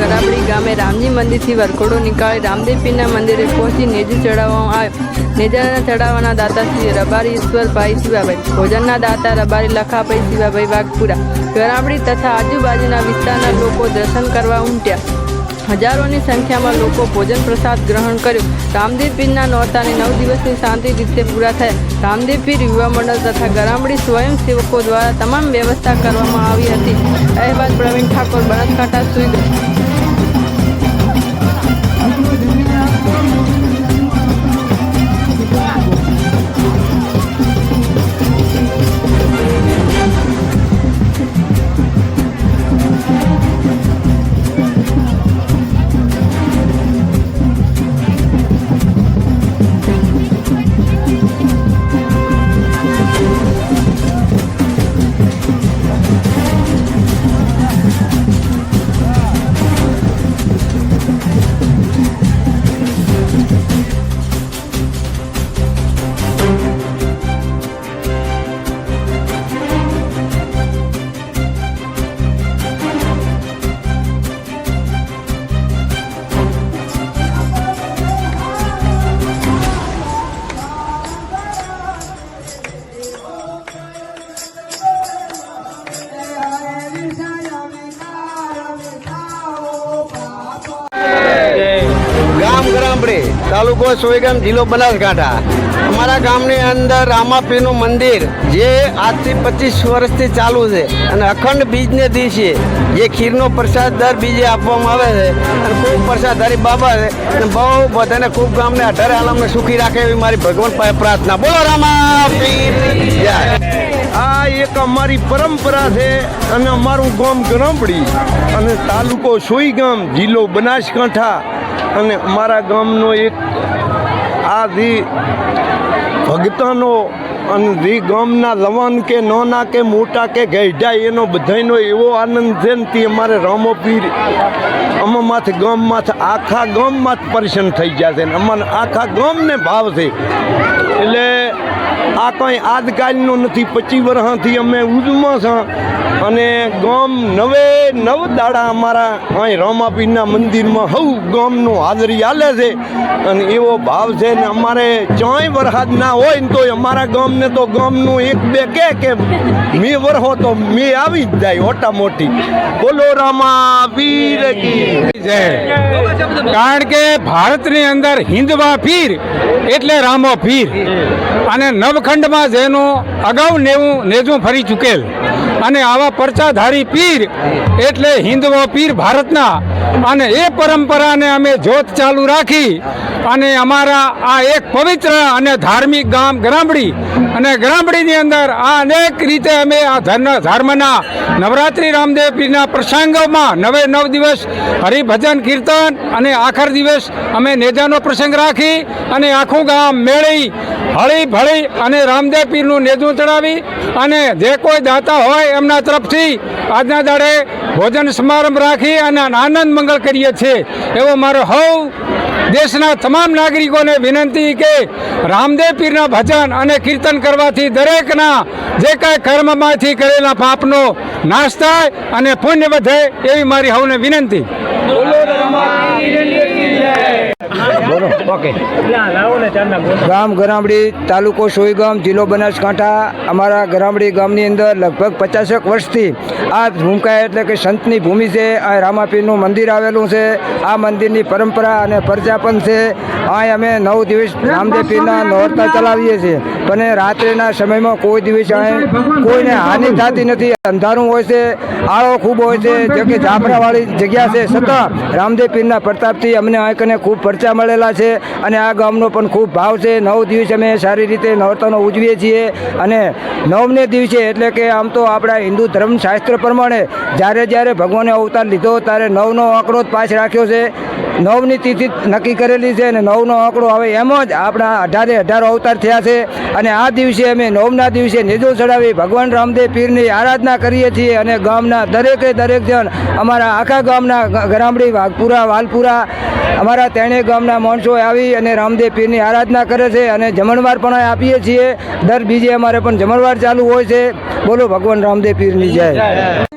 ગરાબડી ગામે રામજી મંદિરથી વરઘોડો નીકાળી રામદેવ પીરના મંદિરે પહોંચી નેજું ચડાવવામાં આવ્યો। નેજાના ચડાવવાના દાતા શ્રી રબારી ઈશ્વરભાઈ શિવાભાઈ, ભોજનના દાતા રબારી લખાભાઈ શિવાભાઈ વાઘપુરા, ગરાબડી તથા આજુબાજુના વિસ્તારના લોકો દર્શન કરવા ઉમટ્યા। હજારોની સંખ્યામાં લોકો ભોજન પ્રસાદ ગ્રહણ કર્યો। રામદેવ પીરના નોરતાને 9 દિવસની શાંતિ રીતે પૂરા થયા। રામદેવ પીર યુવા મંડળ તથા ગરામડી સ્વયંસેવકો દ્વારા તમામ વ્યવસ્થા કરવામાં આવી હતી। અહેવાલ પ્રવીણ ઠાકોર, બનાસકાંઠા સુઈગામ। तालुको सोईगाम जिलो बनासकांठा। हमारा गाम ने अंदर रामापीर मंदिर जे आज से 25 वर्ष से चालू है। अखंड बीज ने दिवसे ये खीर नो प्रसाद दर बीजे आपवामां आवे छे। खूब प्रसादधारी बाबा है। बहु बधाने खूब गाम ने 18 आलम ने सुखी राखे एवी मारी भगवान पासे प्रार्थना। बोलो रामापीर जय। आ एक अमारी परंपरा है अने अमारू गाम गरामड़ी अने तालुको सोईगाम जिलो बनासकांठा अने अमारा गामनो एक आधी भगतानो अने धी गामना लवान के नोना के मोटा के गैढा एनो बधाईनो एवो आनंद छे ने अमारे रामोपीर अमामाथ गाममाथ आखा गाममाथ परेशान थई गया छे। अमने आखा गामने भाव छे એટલે આ કંઈ આજકાલનું નથી। 25 વર્ષથી અમે ઉજમાં છે અને ગામ 9 દાડા અમારા અહીં રામાપીરના મંદિરમાં હવ ગામનું હાજરી આલે છે અને એવો ભાવ છે ને અમારે ચોય વરસાદ ના હોય ને તો અમારા ગામને તો ગામનું એક બે કે મે વરહો તો મે આવી જ જાય ઓટા મોટી। બોલો રામાપીર કી જય। કારણ કે ભારતની અંદર હિન્દવા પીર એટલે રામો પીર અને નવખંડમાં જેનું અગાઉ નેજું ફરી ચૂકેલ અને આવા પરચાધારી પીર એટલે હિન્દવો પીર ભારતના અને એ પરંપરાને અમે જોત ચાલુ રાખી અને અમારા આ એક પવિત્ર અને ધાર્મિક ગામ ગરામડી અને ગરામડીની અંદર આ અનેક રીતે અમે આ ધર્મના નવરાત્રિ રામદેવ પીરના પ્રસંગોમાં 9 દિવસ હરિભજન કીર્તન અને આખર દિવસ અમે નેજાનો પ્રસંગ રાખી અને આખું ગામ મેળી હળી ભળી અને રામદેવ પીરનું નેજું ચડાવી અને જે કોઈ દાતા હોય એમના તરફથી આજના દાડે ભોજન સમારંભ રાખી અને આનંદ મંગળ કરીએ છીએ। એવો મારો હવ દેશના તમામ નાગરિકોને વિનંતી કે રામદેવ પીરના ભજન અને કીર્તન કરવાથી દરેકના જે કાંઈ કર્મમાંથી કરેલા પાપનો નાશ થાય અને પુણ્ય વધે એવી મારી હવને વિનંતી। ગામ ગરામડી તાલુકો સોઈગામ જિલ્લો બનાસકાંઠા। અમારા ગરામડી ગામની અંદર લગભગ 50 વર્ષથી આ ભૂમિકા એટલે કે સંતની ભૂમિ છે। આ રામાપીરનું મંદિર આવેલું છે। આ મંદિરની પરંપરા અને પ્રજાપન છે। અહીં અમે 9 દિવસ રામદેવ પીરના નોરતા ચલાવીએ છીએ પણ રાત્રિના સમયમાં કોઈ દિવસ અહીં કોઈને હાનિ થતી નથી। અંધારું હોય છે, આળો ખૂબ હોય છે, જે કે જાફરાવાળી જગ્યા છે, છતાં રામદેવ પીરના પ્રતાપથી અમને અહીં કને ખૂબ પરચા મળેલા છે અને આ ગામનો પણ ખૂબ ભાવ છે। 9 દિવસ અમે સારી રીતે નોરતાનો ઉજવીએ છીએ અને 9ને દિવસે એટલે કે આમ તો આપણા હિન્દુ ધર્મશાસ્ત્ર પ્રમાણે જ્યારે ભગવાને અવતાર લીધો ત્યારે 9નો આંકડો જ પાછ રાખ્યો છે। 9ની તિથિ નક્કી કરેલી છે અને 9નો આંકડો હવે એમ જ આપણા 18 અવતાર થયા છે અને આ દિવસે અમે 9ના દિવસે નેજો ચડાવી ભગવાન રામદેવ પીરની આરાધના કરીએ છીએ અને ગામના દરેક જણ અમારા આખા ગામના ગરામડી વાઘપુરા વાલપુરા અમારા ત્રણેય ગામના માણસો આવી અને રામદેવ પીરની આરાધના કરે છે અને જમણવાર પણ આપીએ છીએ। દર બીજે અમારે પણ જમણવાર ચાલુ હોય છે। બોલો ભગવાન રામદેવ પીરની જય।